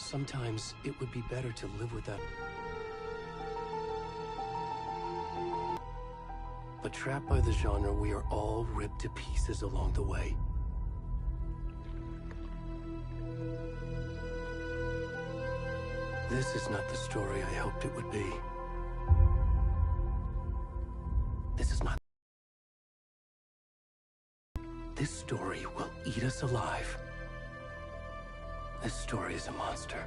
Sometimes it would be better to live without. But trapped by the genre, we are all ripped to pieces along the way. This is not the story I hoped it would be. This is not. This story will eat us alive. This story is a monster.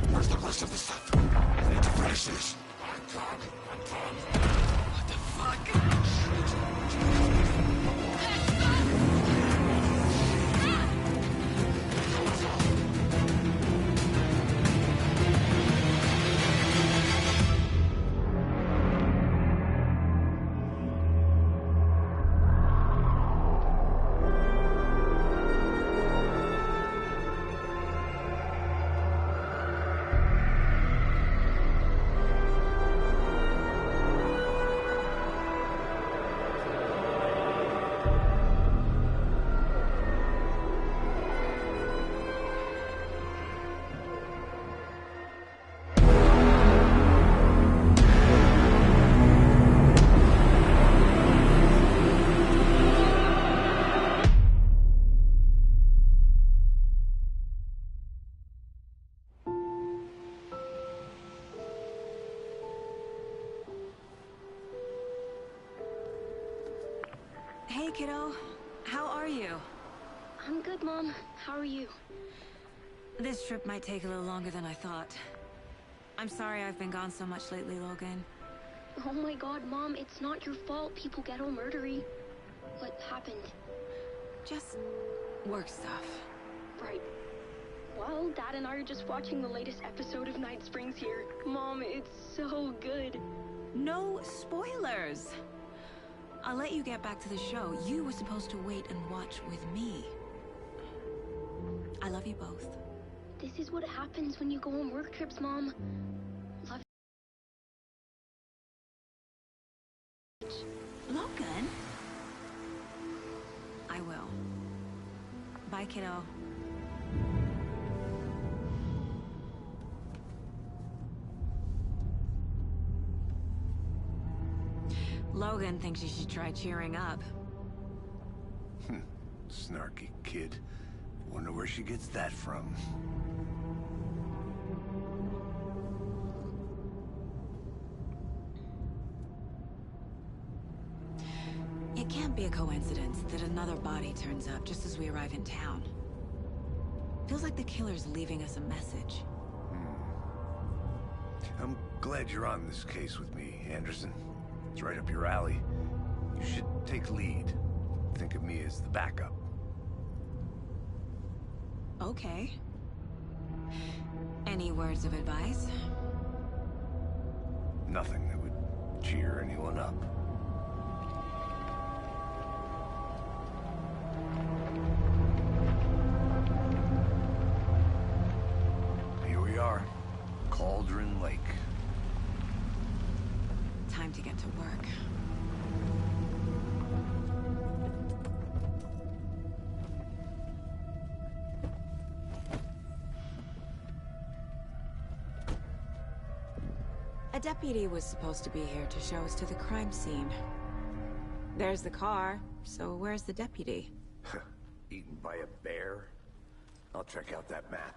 Where's the rest of the stuff? I need to finish this. What the fuck? Hey, kiddo. How are you? I'm good, Mom. How are you? This trip might take a little longer than I thought. I'm sorry I've been gone so much lately, Logan. Oh my god, Mom, it's not your fault people get all murdery. What happened? Just work stuff. Right. Well, Dad and I are just watching the latest episode of Night Springs here. Mom, it's so good. No spoilers! I'll let you get back to the show. You were supposed to wait and watch with me. I love you both. This is what happens when you go on work trips, Mom. Love Logan? I will. Bye, kiddo. Logan thinks you should try cheering up. Snarky kid. Wonder where she gets that from. It can't be a coincidence that another body turns up just as we arrive in town. Feels like the killer's leaving us a message. I'm glad you're on this case with me, Anderson. It's right up your alley. You should take lead. Think of me as the backup. Okay. Any words of advice? Nothing that would cheer anyone up. Here we are. Cauldron Lake. Time to get to work. A deputy was supposed to be here to show us to the crime scene. There's the car, so where's the deputy? Eaten by a bear? I'll check out that map.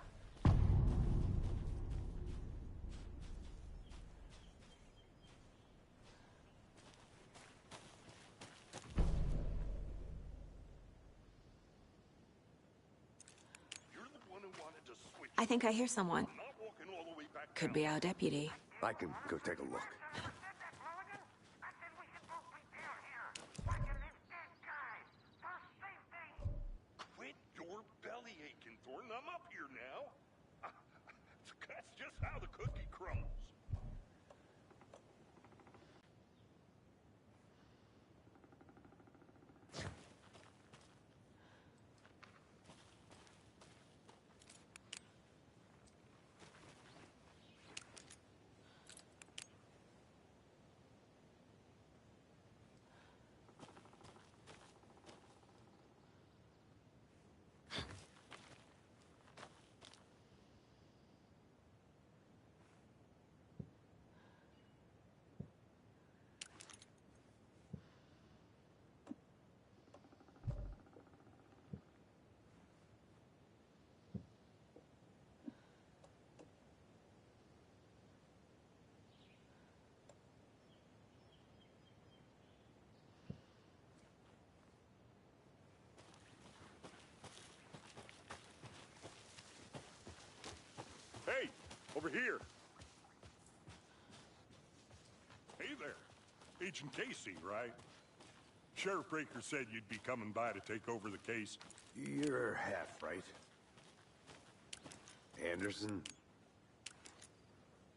I think I hear someone. Could be our deputy. I can go take a look. Quit your belly aching, Thornton. I'm up here now. That's just how the cookie crumbles. Over here. Hey there. Agent Casey, right? Sheriff Breaker said you'd be coming by to take over the case. You're half right. Anderson?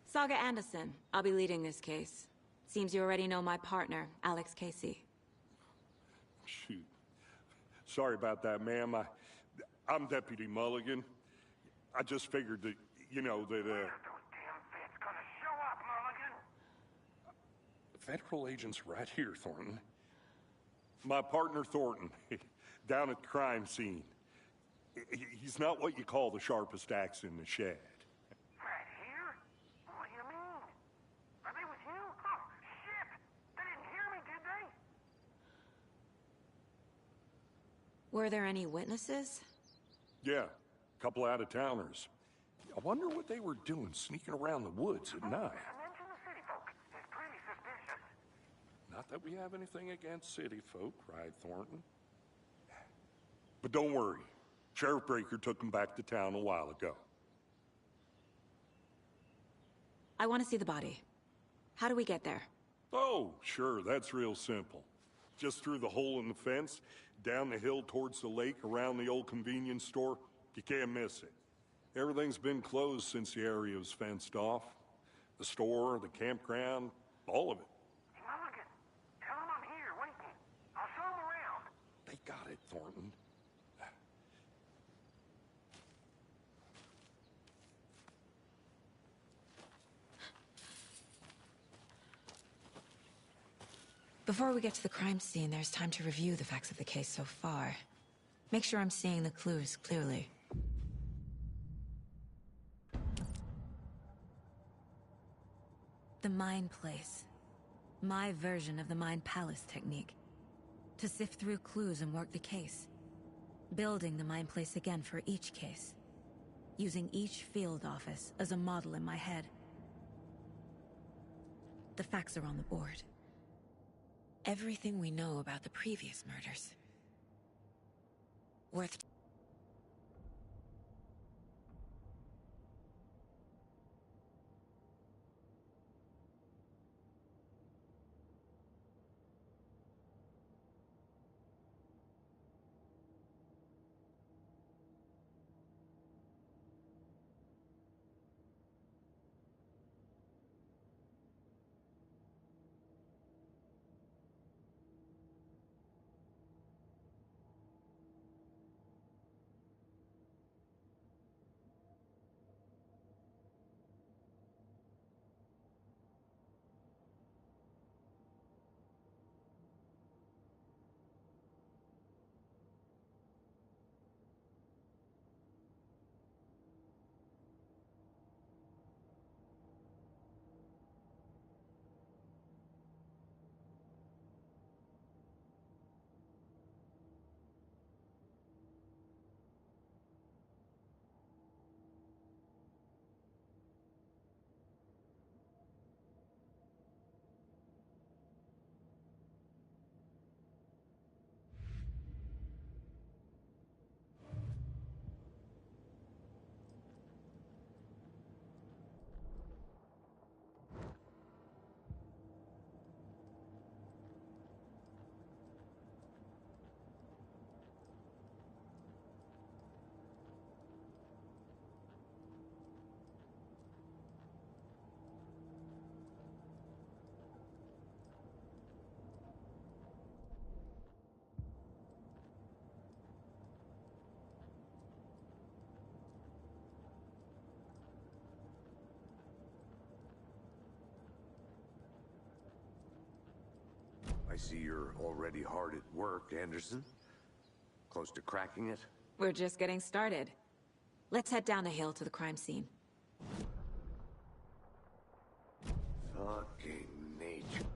Saga Anderson. I'll be leading this case. Seems you already know my partner, Alex Casey. Shoot. Sorry about that, ma'am. I'm Deputy Mulligan. I just figured that, you know, that, Those damn vets gonna show up, Mulligan? Federal agent's right here, Thornton. My partner, Thornton, down at the crime scene. He's not what you call the sharpest axe in the shed. Right here? What do you mean? Are they with you? Oh, shit! They didn't hear me, did they? Were there any witnesses? Yeah, a couple out-of-towners. I wonder what they were doing sneaking around the woods at night. Mention the city folk. It's pretty suspicious. Not that we have anything against city folk, right, Thornton? But don't worry. Sheriff Breaker took them back to town a while ago. I want to see the body. How do we get there? Oh, sure, that's real simple. Just through the hole in the fence, down the hill towards the lake, around the old convenience store. You can't miss it. Everything's been closed since the area was fenced off. The store, the campground, all of it. Hey, Mulligan, tell them I'm here, waiting. I'll show them around. They got it, Thornton. Before we get to the crime scene, there's time to review the facts of the case so far. Make sure I'm seeing the clues clearly. The Mind Place. My version of the Mind Palace technique. To sift through clues and work the case. Building the Mind Place again for each case. Using each field office as a model in my head. The facts are on the board. Everything we know about the previous murders. Worth... I see you're already hard at work, Anderson. Close to cracking it? We're just getting started. Let's head down the hill to the crime scene. Fucking nature.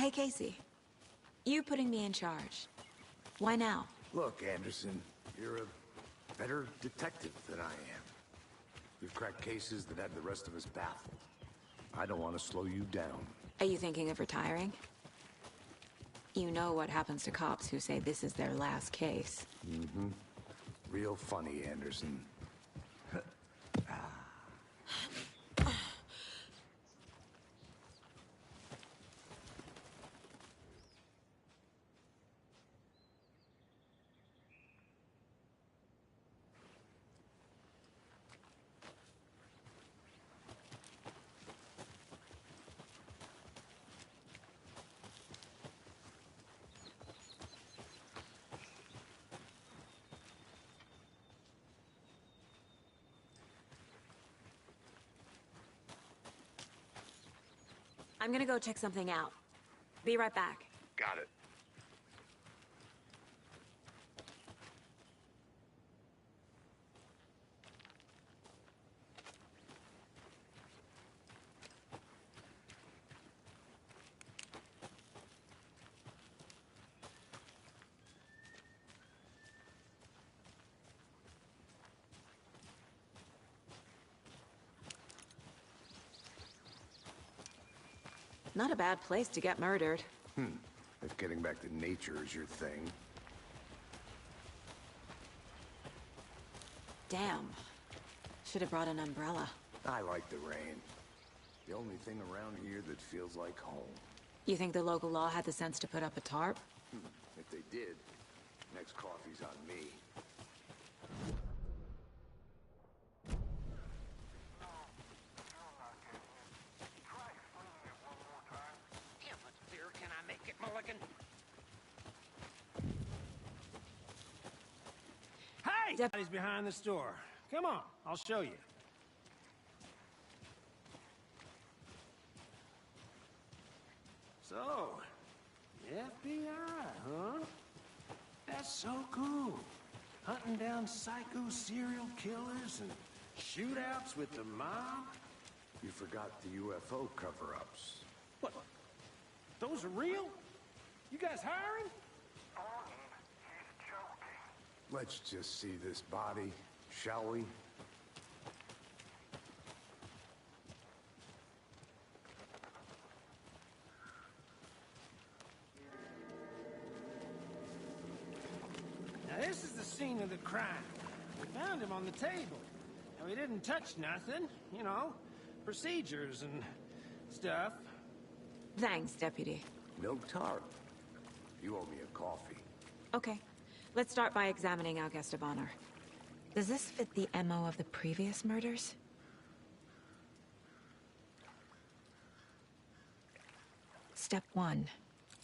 Hey, Casey. You putting me in charge. Why now? Look, Anderson, you're a better detective than I am. You've cracked cases that had the rest of us baffled. I don't want to slow you down. Are you thinking of retiring? You know what happens to cops who say this is their last case. Mm-hmm. Real funny, Anderson. I'm gonna go check something out. Be right back. Got it. Not a bad place to get murdered. If getting back to nature is your thing. Damn. Should have brought an umbrella. I like the rain. The only thing around here that feels like home. You think the local law had the sense to put up a tarp? If they did, next coffee's on me. Damn it, dear, can I make it, Mulligan? Hey! Somebody's behind the store. Come on, I'll show you. So, FBI, huh? That's so cool. Hunting down psycho serial killers and shootouts with the mob. You forgot the UFO cover-ups. What? Those are real? You guys hiring? He's joking. Let's just see this body, shall we? Now this is the scene of the crime. We found him on the table. Now he didn't touch nothing, you know, procedures and stuff. Thanks, Deputy. No tarp. You owe me a coffee. Okay. Let's start by examining our guest of honor. Does this fit the MO of the previous murders? Step 1.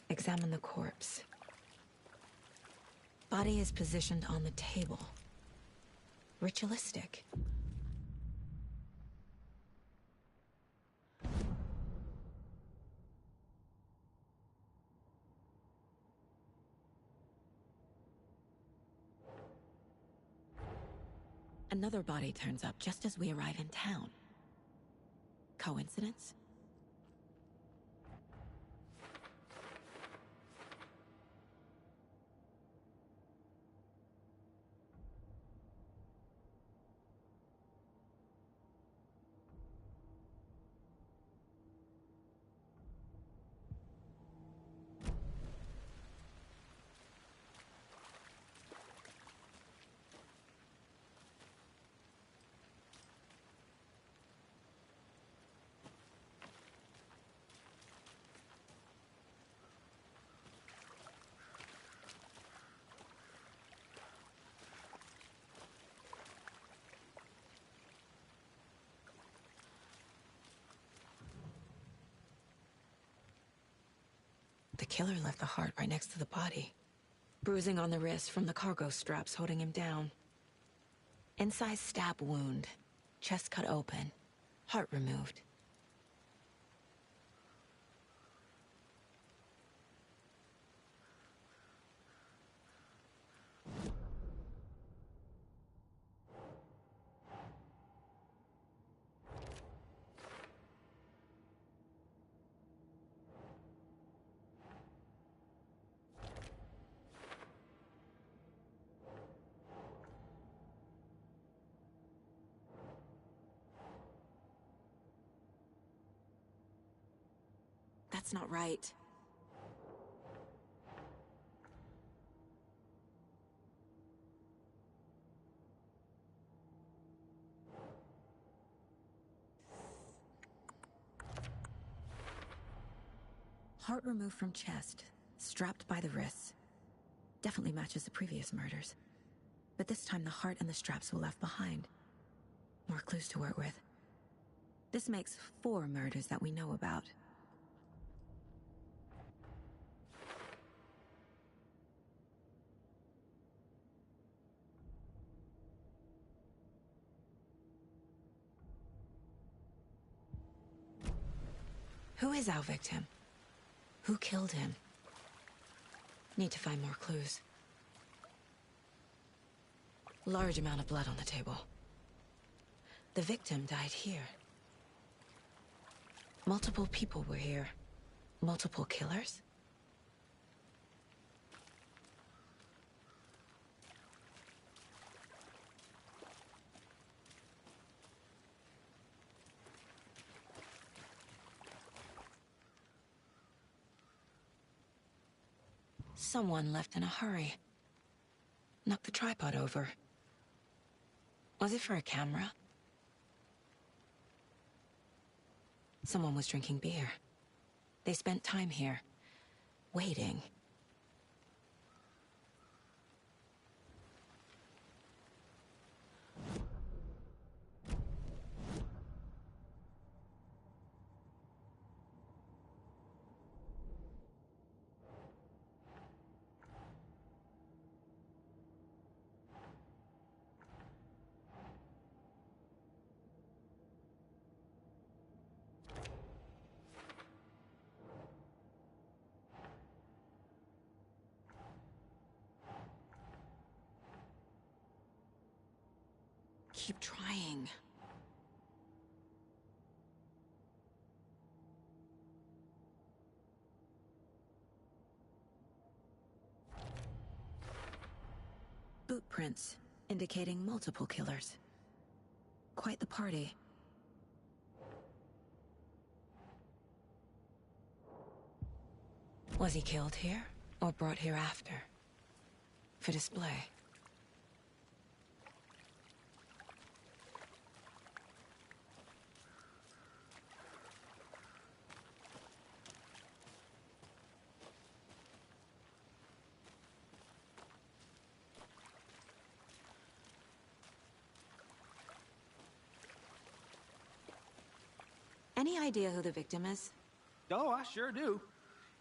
Examine the corpse. Body is positioned on the table. Ritualistic. Another body turns up just as we arrive in town. Coincidence? The killer left the heart right next to the body. Bruising on the wrist from the cargo straps holding him down. Incised stab wound. Chest cut open. Heart removed. That's not right. Heart removed from chest, strapped by the wrists. Definitely matches the previous murders. But this time the heart and the straps were left behind. More clues to work with. This makes 4 murders that we know about. Who is our victim? Who killed him? Need to find more clues. Large amount of blood on the table. The victim died here. Multiple people were here. Multiple killers? Someone left in a hurry. Knocked the tripod over. Was it for a camera? Someone was drinking beer. They spent time here, waiting. Keep trying. Boot prints, indicating multiple killers. Quite the party. Was he killed here, or brought here after? For display? Any idea who the victim is? Oh, I sure do.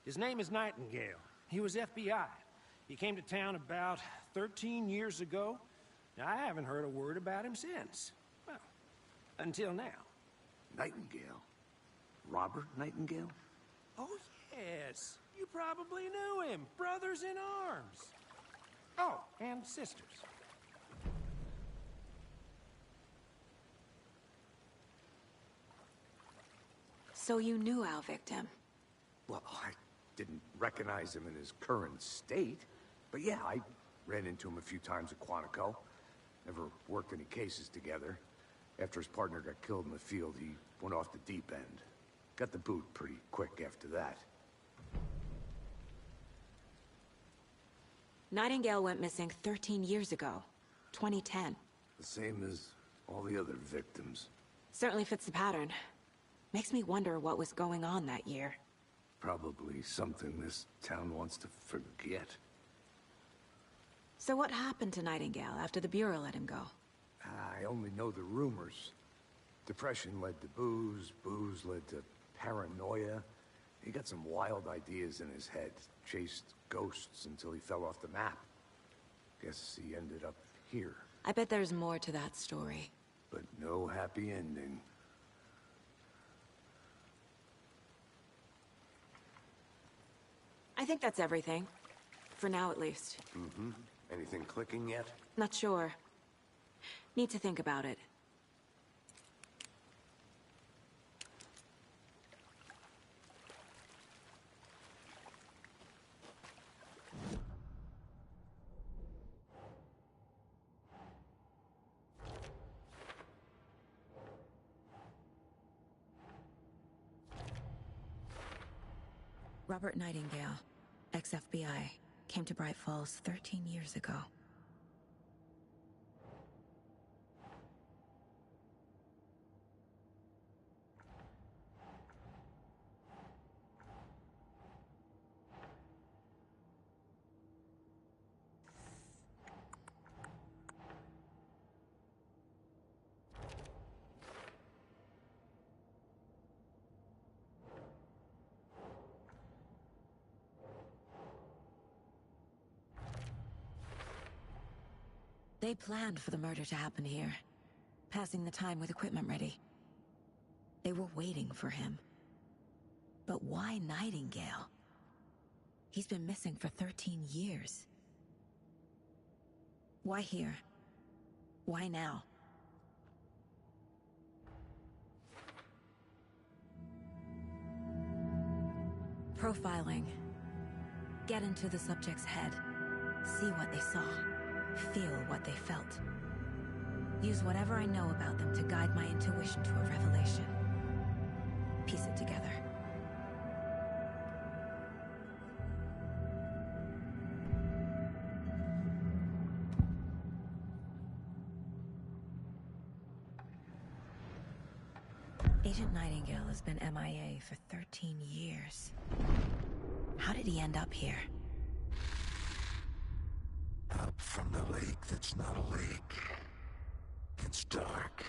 His name is Nightingale. He was FBI. He came to town about 13 years ago. I haven't heard a word about him since. Well, until now. Nightingale? Robert Nightingale? Oh, yes. You probably knew him. Brothers in arms. Oh, and sisters. So you knew our victim? Well, I didn't recognize him in his current state. But yeah, I ran into him a few times at Quantico. Never worked any cases together. After his partner got killed in the field, he went off the deep end. Got the boot pretty quick after that. Nightingale went missing 13 years ago. 2010. The same as all the other victims. Certainly fits the pattern. Makes me wonder what was going on that year. Probably something this town wants to forget. So what happened to Nightingale after the Bureau let him go? I only know the rumors. Depression led to booze, booze led to paranoia. He got some wild ideas in his head, chased ghosts until he fell off the map. Guess he ended up here. I bet there's more to that story. But no happy ending. I think that's everything. For now, at least. Mm-hmm. Anything clicking yet? Not sure. Need to think about it. Robert Nightingale, ex-FBI, came to Bright Falls 13 years ago. They planned for the murder to happen here, passing the time with equipment ready. They were waiting for him. But why Nightingale? He's been missing for 13 years. Why here? Why now? Profiling. Get into the subject's head. See what they saw. Feel what they felt. Use whatever I know about them to guide my intuition to a revelation. Piece it together. Agent Nightingale has been MIA for 13 years. How did he end up here? Up from the lake that's not a lake. It's dark.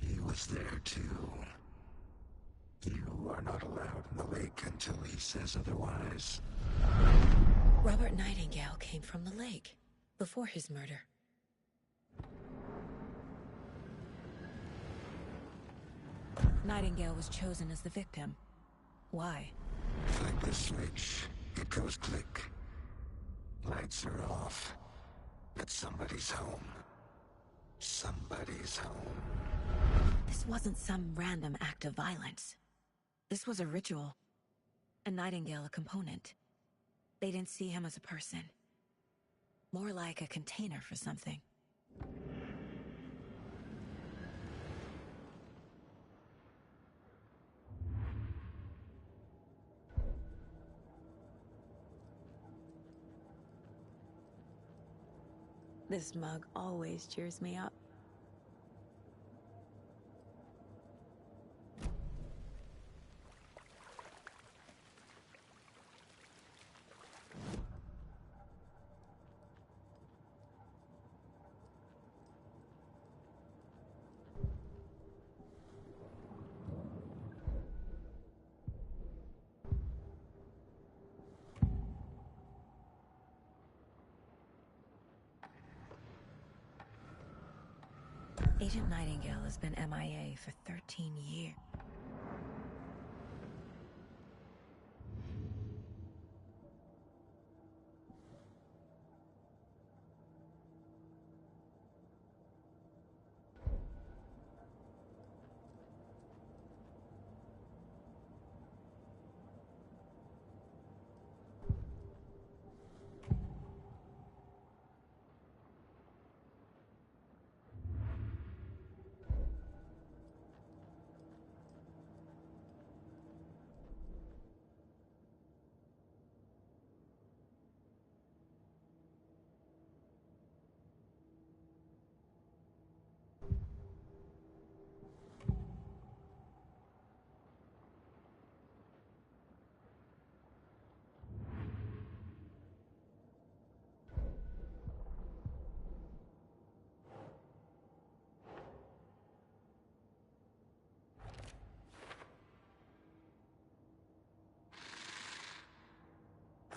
He was there too. You are not allowed in the lake until he says otherwise. Robert Nightingale came from the lake, before his murder. Nightingale was chosen as the victim. Why? Like the switch, it goes click. Lights are off. But somebody's home. Somebody's home. This wasn't some random act of violence. This was a ritual. A Nightingale, a component. They didn't see him as a person. More like a container for something. This mug always cheers me up. Agent Nightingale has been MIA for 13 years.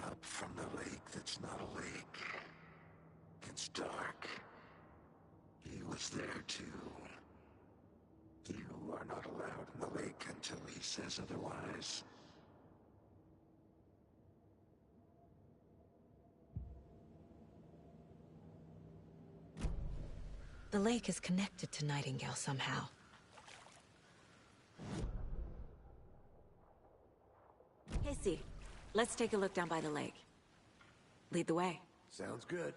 Up from the lake that's not a lake. It's dark. He was there too. You are not allowed in the lake until he says otherwise. The lake is connected to Nightingale somehow. Casey, let's take a look down by the lake. Lead the way. Sounds good.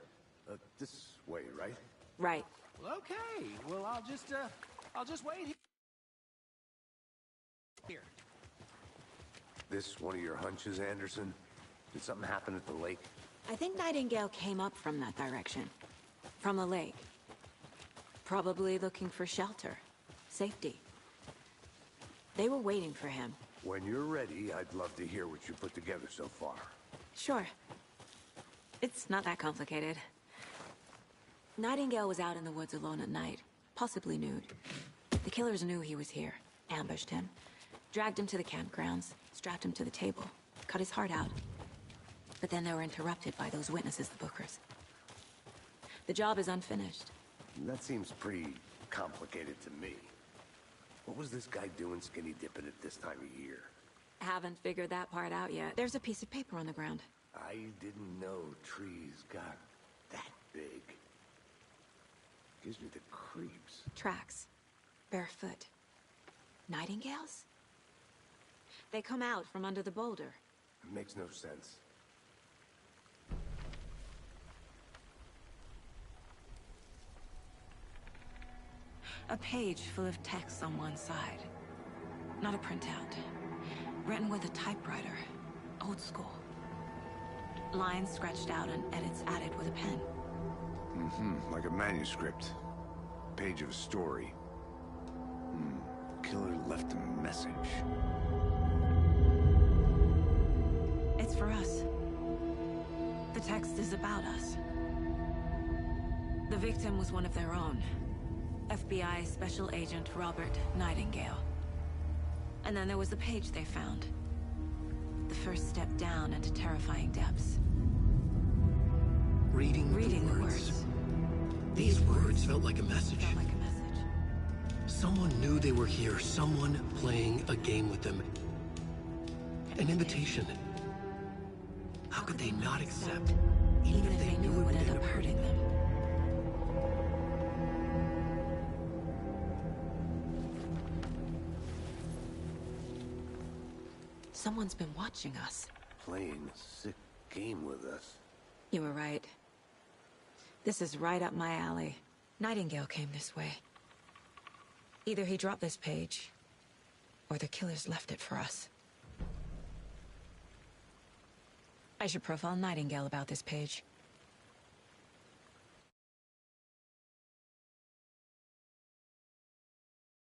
This way, right? Right. Well, okay. Well, I'll just wait here. This one of your hunches, Anderson? Did something happen at the lake? I think Nightingale came up from that direction. From the lake. Probably looking for shelter. Safety. They were waiting for him. When you're ready, I'd love to hear what you put together so far. Sure. It's not that complicated. Nightingale was out in the woods alone at night, possibly nude. The killers knew he was here, ambushed him, dragged him to the campgrounds, strapped him to the table, cut his heart out. But then they were interrupted by those witnesses, the Bookers. The job is unfinished. That seems pretty complicated to me. What was this guy doing skinny dipping at this time of year? Haven't figured that part out yet. There's a piece of paper on the ground. I didn't know trees got that big. Gives me the creeps. Tracks. Barefoot. Nightingales? They come out from under the boulder. It makes no sense. A page full of text on one side. Not a printout. Written with a typewriter. Old school. Lines scratched out and edits added with a pen. Like a manuscript. Page of a story. Killer left a message. It's for us. The text is about us. The victim was one of their own. FBI Special Agent Robert Nightingale. And then there was the page they found. The first step down into terrifying depths. Reading the words. These words felt like a message. Someone knew they were here. Someone playing a game with them. An invitation. How could they not accept, even if they knew it would end up hurting them? Someone's been watching us. Playing a sick game with us. You were right. This is right up my alley. Nightingale came this way. Either he dropped this page, or the killers left it for us. I should profile Nightingale about this page.